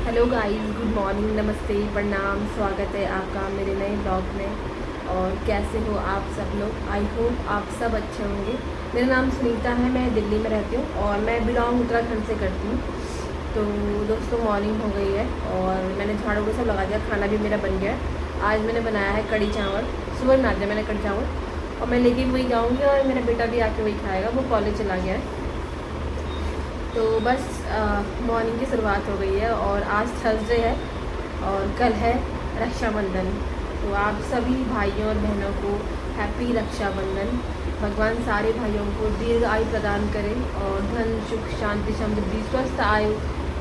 Hello guys, good morning, नमस्ते, प्रणाम। स्वागत है आपका मेरे नए ब्लॉग में। और कैसे हो आप सब लोग? आई होप आप सब अच्छे होंगे। मेरा नाम सुनीता है, मैं दिल्ली में रहती हूँ और मैं बिलोंग उत्तराखंड से करती हूँ। तो दोस्तों, मॉर्निंग हो गई है और मैंने झाड़ू को सब लगा दिया, खाना भी मेरा बन गया है। आज मैंने बनाया है कढ़ी चावल। सुबह बना दिया मैंने कढ़ी चावल और मैं लेके वही जाऊँगी और मेरा बेटा भी आके वही खाएगा, वो कॉलेज चला गया है। तो बस मॉर्निंग की शुरुआत हो गई है और आज थर्सडे है और कल है रक्षाबंधन। तो आप सभी भाइयों और बहनों को हैप्पी रक्षाबंधन। भगवान सारे भाइयों को दीर्घ आयु प्रदान करे और धन सुख शांति समृद्धि स्वस्थ आयु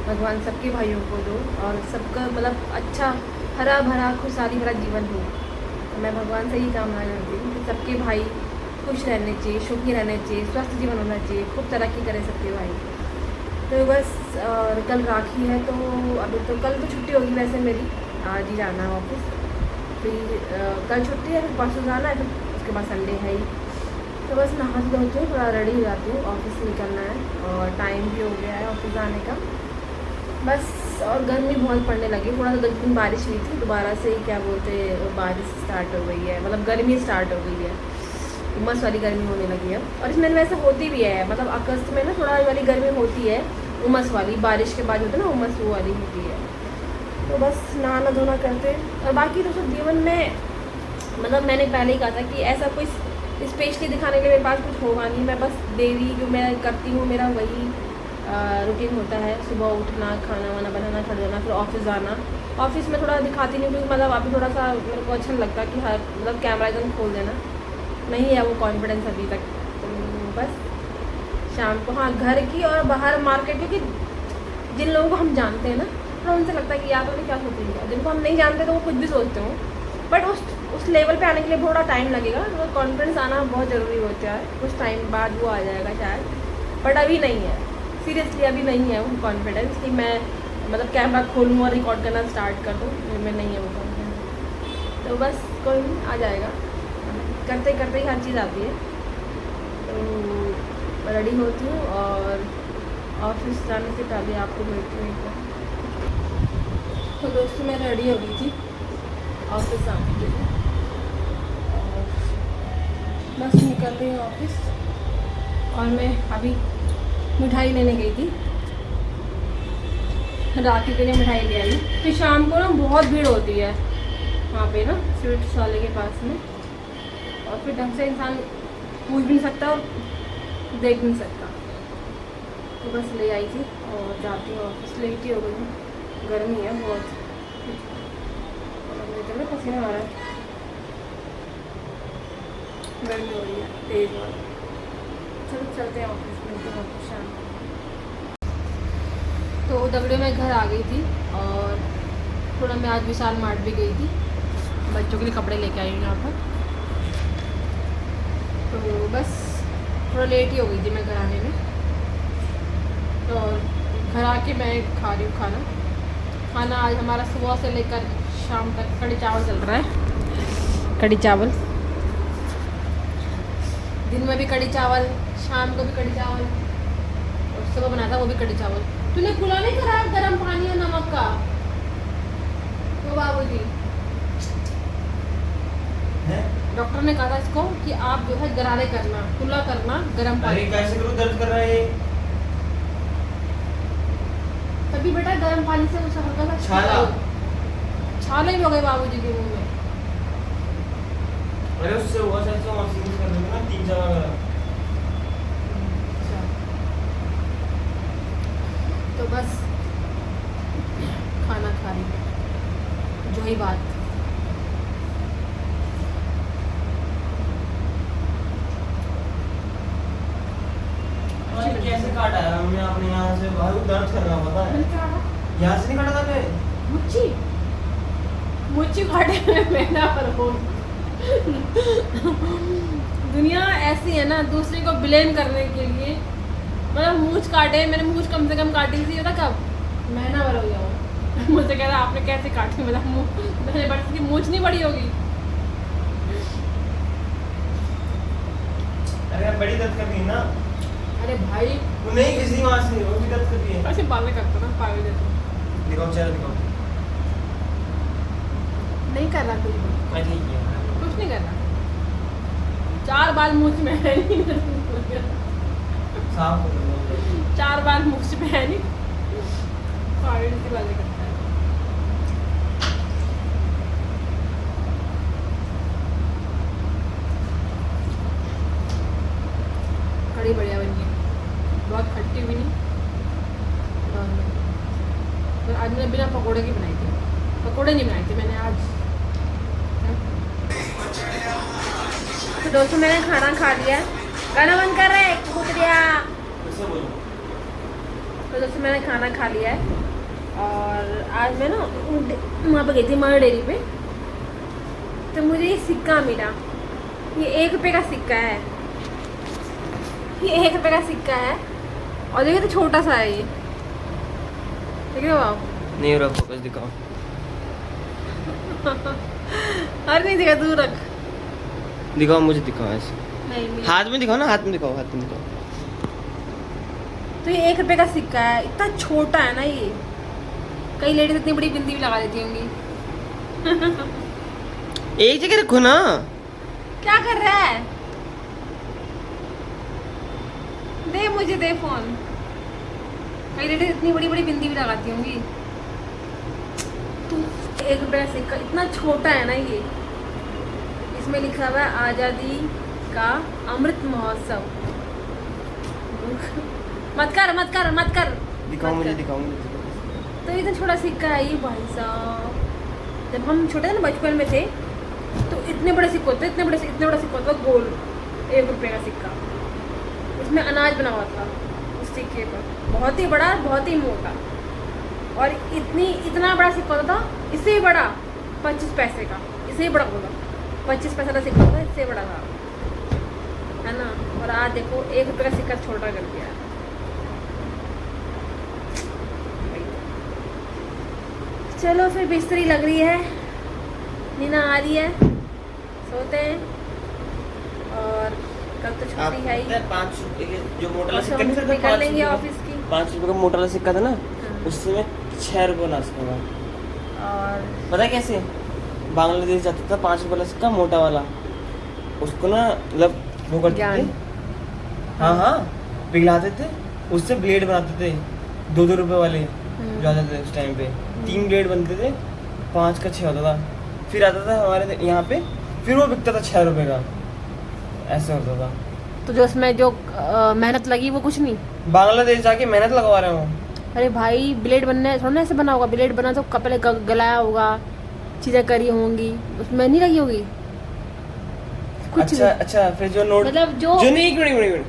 भगवान सबके भाइयों को दो और सबका मतलब अच्छा हरा भरा खुशहाली भरा जीवन हो। तो मैं भगवान से ही कामना करती हूँ कि सबके भाई खुश रहने चाहिए, सुखी रहने चाहिए, स्वस्थ जीवन होना चाहिए, खूब तरक्की करें सबके भाई। तो बस और कल राखी है, तो अभी तो कल तो छुट्टी होगी वैसे मेरी, आज ही जाना है ऑफिस। फिर कल छुट्टी है, फिर परसों जाना है, फिर उसके बाद संडे है ही। तो बस नहा धोती हूँ, थोड़ा रेडी हो जाती हूँ, ऑफिस निकलना है और टाइम भी हो गया है ऑफिस जाने का बस। और गर्मी बहुत पड़ने लगी, थोड़ा सा 2 दिन बारिश हुई थी, दोबारा से क्या बोलते बारिश स्टार्ट हो गई है, मतलब गर्मी स्टार्ट हो गई है, उमस वाली गर्मी होने लगी है। और इसमें वैसे होती भी है, मतलब अगस्त में ना थोड़ा वाली गर्मी होती है, उमस वाली, बारिश के बाद होती है ना उमस, वो वाली होती है। तो बस नहाना धोना करते और बाकी तो सब जीवन में, मतलब मैंने पहले ही कहा था कि ऐसा कोई स्पेशली दिखाने के लिए मेरे पास कुछ होगा नहीं। मैं बस डेली जो मैं करती हूँ मेरा वही रूटीन होता है, सुबह उठना, खाना वाना बनाना, घर जाना, फिर ऑफिस जाना। ऑफिस में थोड़ा दिखाती नहीं क्योंकि मतलब अभी थोड़ा सा मेरे को अच्छा नहीं लगता कि हर मतलब कैमरा एकदम खोल देना, नहीं है वो कॉन्फिडेंस अभी तक। तो बस शाम को हाँ घर की और बाहर मार्केट, क्योंकि जिन लोगों को हम जानते हैं ना, तो उनसे लगता है कि यार उन्हें क्या सोचेंगे, जिनको हम नहीं जानते तो वो कुछ भी सोचते हो, बट उस लेवल पे आने के लिए थोड़ा टाइम लगेगा। तो कॉन्फिडेंस आना बहुत ज़रूरी होता है, कुछ टाइम बाद वो आ जाएगा शायद, बट अभी नहीं है, सीरियसली अभी नहीं है वो कॉन्फिडेंस कि मैं मतलब कैमरा खोलूँ और रिकॉर्ड करना स्टार्ट कर दूँ, में नहीं है वो कॉन्फिडेंस। तो बस कोई नहीं, आ जाएगा, करते करते ही हर चीज़ आती है। तो रेडी होती हूँ और ऑफिस जाने से पहले आपको मिलती हूँ एक बार। तो दोस्तों, मैं रेडी हो गई थी ऑफिस आने के लिए और बस निकल रही हूँ ऑफिस। और मैं अभी मिठाई लेने गई थी, राखी के लिए मिठाई ले आई। फिर शाम को ना बहुत भीड़ होती है वहाँ पे ना, स्वीट्स वाले के पास में, और फिर ढंग से इंसान पूछ भी नहीं सकता और देख नहीं सकता। तो बस ले आई थी और जाती हूँ ऑफिस। लेट ही हो गई हूँ, गर्मी है बहुत, मेरे पसीना आ रहा है, गर्मी हो रही है तेज और। चलो चलते हैं ऑफिस, मिलते हैं ऑफिस शाम। तो दगड़े में घर आ गई थी और थोड़ा मैं आज विशाल मार्ट भी गई थी, बच्चों के लिए कपड़े लेके आई हूँ यहाँ पर। तो बस थोड़ा लेट ही हो गई थी मैं घर आने में। तो घर आके मैं खा रही हूँ खाना आज हमारा सुबह से लेकर शाम तक कढ़ी चावल चल रहा है। कढ़ी चावल दिन में भी कढ़ी चावल, शाम को भी कढ़ी चावल और सुबह बनाया था वो भी कढ़ी चावल। तूने खुला नहीं करा गर्म पानी और नमक का? तो बाबूजी डॉक्टर ने कहा था इसको कि आप जो है गरारे करना, खुला करना गर्म पानी। कैसे करूं, दर्द कर रहा है। तभी बेटा गर्म पानी से उसे हल्का सा छाले भी हो गए बाबूजी के मुंह में। अरे उससे हुआ सर से मशीन कर देंगे ना 3-4 अच्छा। तो बस खाना खा रही जो ही बात। कैसे काटा है हमने अपने यहाँ से बाहर, दर्द कर रहा पता है। यहाँ से नहीं काटा था मैं, मुच्छी काटे में मेरा पर हो। दुनिया ऐसी है ना, दूसरे को ब्लेम करने के लिए, मतलब मूछ काटे, मैंने मूछ कम से कम काटी थी पता कब, महीना भर हो गया वो। मुझसे कह रहा आपने कैसे काटी, मतलब मैंने बड़ी की मूछ नहीं बड़ी होगी। अरे बड़ी दर्द कर रही है ना। अरे भाई वो नहीं किसी वहाँ से वो भी दर्द कर रही है। ऐसे बातें करते ना पागल जैसे। दिखाओ चेहरा दिखाओ। नहीं कर रहा कुछ भी। मैं ठीक है। कुछ नहीं कर रहा। 4 बाल मुझ में है नहीं। साफ हो गया। 4 बाल मुझ में है नहीं। पागल सी बातें करता है। कड़ी बढ़िया बनी है, बहुत खट्टी भी नहीं। और आज मैंने बिना पकोड़े की बनाई थी, पकोड़े नहीं बनाए थे मैंने आज। तो दोस्तों मैंने खाना खा लिया, गाना बंद कर रहा है कुतरिया। तो दोस्तों मैंने खाना खा लिया है और आज मैं ना वहाँ पे गई थी मदर डेयरी पे, तो मुझे ये सिक्का मिला। ये 1 रुपये का सिक्का है, ये 1 रुपये का सिक्का है और देखिए तो छोटा सा है ये, देख रहे हो आप? नहीं हो रहा फोकस, दिखाओ। अरे नहीं दिखा, दूर रख। दिखाओ मुझे, दिखाओ ऐसे नहीं हाथ में दिखाओ ना, हाथ में दिखाओ, हाथ में दिखाओ। तो ये 1 रुपये का सिक्का है, इतना छोटा है ना ये। कई लेडीज इतनी बड़ी बिंदी भी लगा देती होंगी। एक जगह रखो ना। क्या कर रहा है? दे मुझे, दे फोन। कई लेडीज इतनी बड़ी बड़ी बिंदी भी लगाती होंगी। तू 1 रुपये का सिक्का इतना छोटा है ना ये, इसमें लिखा हुआ है आज़ादी का अमृत महोत्सव। मत कर मत कर मत कर, दिखाओ मत मुझे, कर। दिखाओ मुझे। तो इतना छोटा सिक्का है ये भाई साहब। जब हम छोटे थे ना, बचपन में थे, तो इतने बड़े सिक्के होते, इतने बड़ा सिक्का होता, गोल 1 रुपये का सिक्का। उसमें अनाज बना हुआ था उस सिक्के पर, बहुत ही बड़ा, बहुत ही मोटा। और इतना बड़ा सिक्का होता था, इससे ही बड़ा 25 पैसे का, इससे ही बड़ा होता, 25 पैसे का सिक्का होता, इससे बड़ा था, है ना। और आज देखो 1 रुपये का सिक्का छोटा कर दिया। चलो फिर बिस्तरी लग रही है, नीना आ रही है, सोते हैं। और कल तो छुट्टी है ही, 5 रुपए के जो मोटा वाला और सिक्का नहीं था, निकल लेंगे ऑफिस की। 5 रुपए का मोटा वाला सिक्का था ना, हाँ। उससे मैं 6 रुपए बना सकूंगा। और पता है कैसे? बांग्लादेश जाता था 5 रुपए वाला सिक्का मोटा वाला, उसको ना मतलब वो करते थे, हाँ हाँ पिघलाते थे, उससे ब्लेड बनाते थे 2-2 रुपए वाले जो आते थे उस टाइम पे। 3 ब्लेड बनते थे, 5 का 6 होता था। फिर आता था हमारे यहाँ पे, फिर वो बिकता था 6 रुपए का, ऐसे होता था। तो जो उसमें जो मेहनत लगी वो कुछ नहीं। बांग्लादेश जाके मेहनत लगवा रहे हूँ। अरे भाई ब्लेड बनने थोड़ा ना ऐसे बना होगा, ब्लेड बना तो कपड़े गलाया होगा, चीज़ें करी होंगी, उसमें नहीं लगी होगी कुछ अच्छा नहीं। अच्छा, फिर जो नोट मतलब जो नहीं, एक मिनट,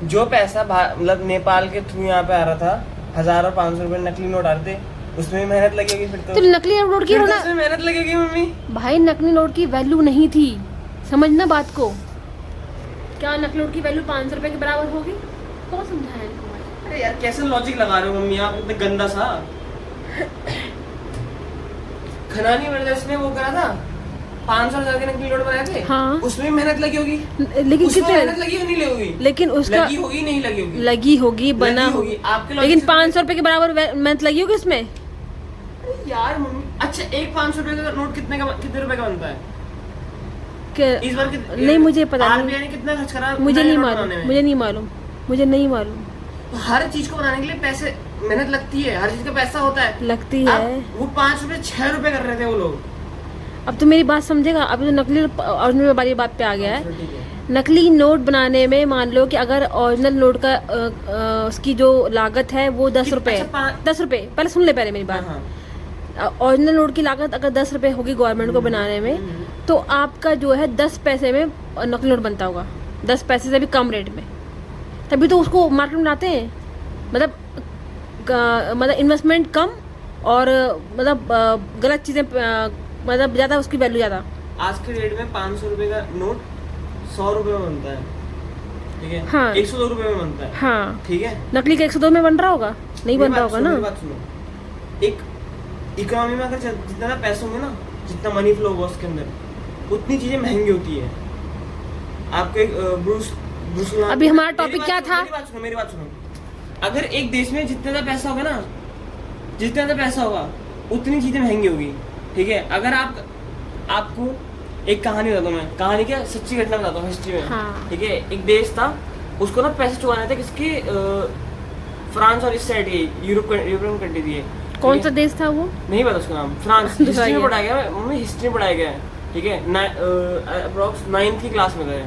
जो पैसा मतलब नेपाल के थ्रू यहाँ पे आ रहा था, 1000 और 500 रुपए नकली नोट आ रहे थे, उसमें भी मेहनत लगेगी। फिर तो नकली नोट की फिर तो होना, उसमें मेहनत लगेगी मम्मी। भाई नकली नोट की वैल्यू नहीं थी, समझना बात को। क्या नकली नोट की वैल्यू 500 रुपए के बराबर होगी? कौन समझाया इनको भाई? अरे यार कैसे लॉजिक लगा रहे हो मम्मी आप, इतना गंदा सा। खनानी ब्रदर्स ने वो करा था, 500,000 के नकली नोट बनाए थे। हाँ। उसमें मेहनत लगी होगी, लेकिन उसमें कितने मेहनत लगी होगी, नहीं लगी? लेकिन उसका लगी होगी, नहीं लगी होगी? लगी होगी, बना लगी होगी, होगी। आपके लेकिन logic से- 500 रुपए के बराबर मेहनत लगी होगी इसमें। यार मम्मी, अच्छा एक 500 रुपए का नोट कितने रुपए का बनता है इस बार? नहीं मुझे पता नहीं, RBI ने कितना खर्च करा? मुझे नए नहीं नोट मालूम, बनाने में? मुझे नहीं मालूम, मुझे नहीं मालूम। तो हर चीज को बनाने के लिए पैसे मेहनत लगती है, हर चीज का पैसा होता है। लगती है। अब वो 5 रुपए 6 रुपए कर रहे थे वो लोग। अब तो मेरी बात समझेगा, अभी तो नकली ओरिजिनल वाली बात पे आ गया है। ठीक है। नकली नोट बनाने में मान लो कि अगर ओरिजिनल नोट का उसकी जो लागत है वो 10 रुपए, अच्छा, 10 रुपए, पहले सुन ले पहले मेरी बात। हाँ, ओरिजिनल नोट की लागत अगर 10 रुपए होगी गवर्नमेंट को बनाने में, तो आपका जो है 10 पैसे में नकली नोट बनता होगा, 10 पैसे से भी कम रेट में। तभी तो उसको मार्केट में लाते हैं, मतलब इन्वेस्टमेंट कम और मतलब गलत चीज़ें, मतलब ज़्यादा उसकी वैल्यू ज़्यादा। आज के रेट में 500 रुपए का नोट 100 रुपए में बनता है, ठीक है? हाँ। 102 रुपए में बनता है, हाँ, ठीक है? नकली का 102 में बन रहा होगा, नहीं बन रहा होगा ना। मेरी बात सुनो, एक इकोनॉमी में अगर जितना पैसे होंगे ना, जितना मनी फ्लो होगा उसके अंदर, उतनी चीजें महंगी होती है। आपको एक ब्रूस अभी हमारा टॉपिक क्या था? मेरी बात सुनो। अगर एक देश में जितना पैसा होगा ना, जितना ज़्यादा पैसा होगा उतनी चीज़ें महंगी होगी, ठीक है। अगर आपको एक कहानी बताता हूँ मैं, कहानी क्या सच्ची घटना बताता हूँ हिस्ट्री में, हाँ। ठीक है। एक देश था, उसको ना पैसे चुकाने थे किसके, फ्रांस और इस साइड यूरोपियन कंट्री थी। कौन सा देश था वो? नहीं पता उसका नाम। फ्रांस हिस्ट्री में पढ़ाया गया, मम्मी हिस्ट्री में पढ़ाया गया है, ठीक है। अप्रॉक्स 9th की क्लास में गए,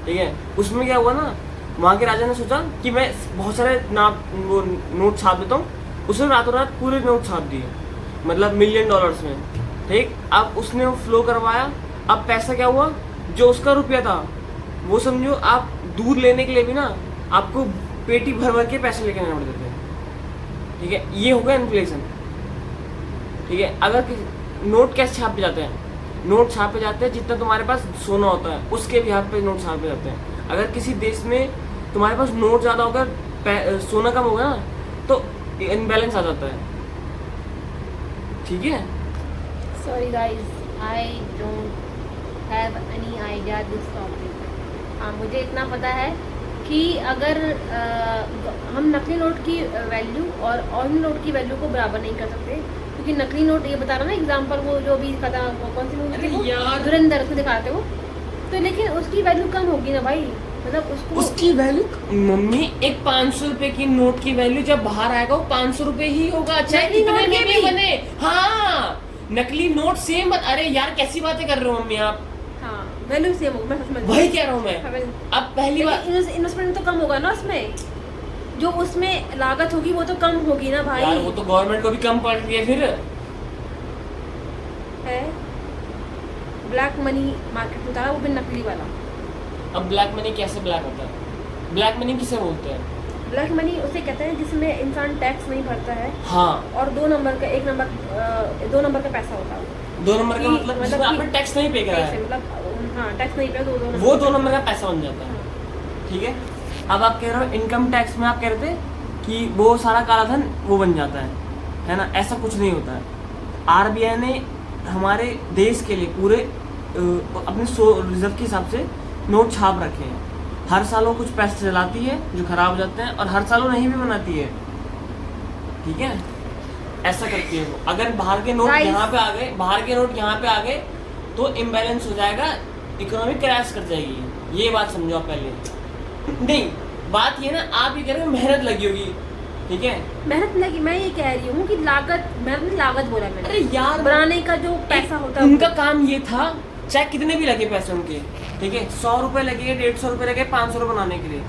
ठीक है। उसमें क्या हुआ ना, वहाँ के राजा ने सोचा कि मैं बहुत सारे वो नोट छाप देता हूँ। उसने रातों रात पूरे नोट छाप दिए, मतलब $1 मिलियन में, ठीक। अब उसने वो फ्लो करवाया। अब पैसा क्या हुआ, जो उसका रुपया था वो समझो आप दूध लेने के लिए भी ना आपको पेटी भर भर के पैसे लेके आने पड़ते थे, ठीक है। ये हो गया इन्फ्लेशन, ठीक है। अगर नोट कैसे छापे जाते हैं, नोट छापे जाते हैं जितना तुम्हारे पास सोना होता है उसके भी हाथ पे नोट छापे जाते हैं। अगर किसी देश में तुम्हारे पास नोट ज़्यादा होगा, सोना कम होगा ना, तो इनबैलेंस आ जाता है, ठीक है। Sorry guys, I don't have any idea this topic. हाँ, मुझे इतना पता है कि अगर हम नकली नोट की वैल्यू और ओरिजिनल नोट की वैल्यू को बराबर नहीं कर सकते, क्योंकि नकली नोट, ये बता रहा ना एग्जांपल, वो जो भी कथा, कौन सी मूवी थी वो, धुरंधर, उसमें दिखाते हो, तो लेकिन उसकी वैल्यू कम होगी ना भाई, मतलब उसकी वैल्यू। मम्मी एक 500 रुपए की नोट की वैल्यू जब बाहर आएगा वो 500 रुपए ही होगा, चाहे कितने में भी बने। हाँ, नकली नोट सेम। अरे यार कैसी बातें कर रहे हो मम्मी आप। हाँ, वैल्यू सेम होगी, मैं समझ वही कह रहा हूँ मैं। अब पहली बार इन्वेस्टमेंट तो कम होगा ना उसमें, जो उसमें लागत होगी वो तो कम होगी ना भाई। यार वो तो गवर्नमेंट को भी कम पड़ रही है फिर है। ब्लैक मनी मार्केट में था वो भी नकली वाला। अब ब्लैक मनी कैसे ब्लैक होता है? ब्लैक मनी किसे बोलते हैं? ब्लैक मनी उसे कहते हैं जिसमें इंसान टैक्स नहीं भरता है। हाँ। और 2 नंबर का पैसा होता है। 2 नंबर का मतलब जिसमें आपने टैक्स नहीं पे करा है, मतलब हाँ, टैक्स नहीं पे, वो 2 नंबर का पैसा बन जाता है, ठीक है। अब आप कह रहे हो इनकम टैक्स में, आप कह रहे थे कि वो सारा काला धन वो बन जाता है ना? ऐसा कुछ नहीं होता है। आरबीआई ने हमारे देश के लिए पूरे अपने रिजर्व के हिसाब से नोट छाप रखे हैं। हर साल वो कुछ पैसे चलाती है जो खराब हो जाते हैं, और हर साल वो नहीं भी बनाती है, ठीक है। ऐसा करती है वो। अगर बाहर के नोट यहाँ पे आ गए, तो इम्बैलेंस हो जाएगा, इकोनॉमी क्रैश कर जाएगी। ये बात समझो आप पहले। नहीं, बात ये ना, आप ये कह रहे हो मेहनत लगी होगी, ठीक है। मेहनत लगी, मैं ये कह रही हूँ कि लागत बोला मैंने। अरे यार, बनाने का जो पैसा होता है उनका काम ये था, चाहे कितने भी लगे पैसे उनके, ठीक है, 100 रुपए लगे, 150 रुपए लगे, 500 रुपए बनाने के लिए,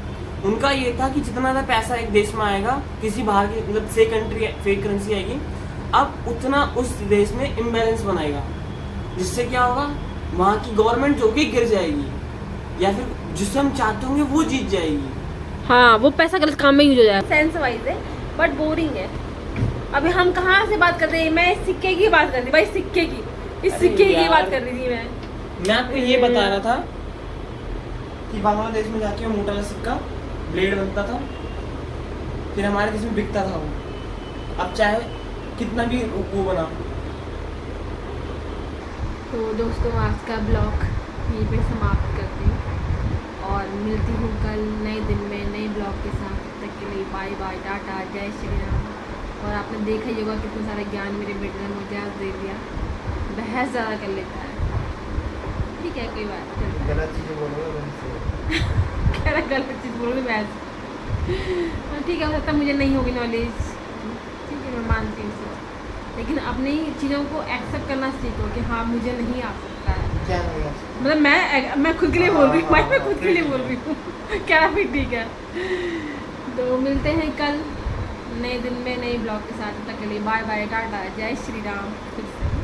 उनका ये था कि जितना ज़्यादा पैसा एक देश में आएगा, किसी बाहर की मतलब फेक करेंसी आएगी, अब उतना उस देश में इम्बैलेंस बनाएगा, जिससे क्या होगा, वहाँ की गवर्नमेंट जो कि गिर जाएगी, या फिर जिससे हम चाहते होंगे वो जीत जाएगी। हाँ, वो पैसा गलत काम में यूज हो जाएगा। सेंस वाइज है बट बोरिंग है। अभी हम कहाँ से बात कर रहे हैं? मैं सिक्के की बात कर रही थी भाई, सिक्के की, इस सिक्के की बात कर रही थी मैं आपको ये बता रहा था कि बांग्लादेश में जाके मोटा वाला सिक्का ब्लेड बनता था, फिर हमारे देश में बिकता था वो। अब चाहे कितना भी वो बना। तो दोस्तों, आज का ब्लॉग यहीं पे समाप्त करती हूँ और मिलती हूँ कल नए दिन में नए ब्लॉग के साथ। तब तक के लिए बाय बाय, टाटा, जय श्री राम। और आपने देखा ही होगा कितना सारा ज्ञान मेरे बेटे ने मुझे आज दे दिया। बहस ज़्यादा कर लेता है, ठीक है, कोई बात नहीं। गलत चीज़ें बोलोगे कह रहा गलत चीज़ बोलोगे बहस, ठीक है, हो सकता है मुझे नहीं होगी नॉलेज, ठीक है, मैं मानती हूँ इसे, लेकिन अपनी चीज़ों को एक्सेप्ट करना सीखो कि हाँ मुझे नहीं आ सकता है। क्या नहीं है? मतलब मैं खुद के लिए बोल रही हूँ भाई, मैं खुद के लिए बोल रही हूँ क्या फिर ठीक है। तो मिलते हैं कल नए दिन में नए ब्लॉग के साथ। तब तक के लिए बाय बाय, टाटा, जय श्री राम। फिर से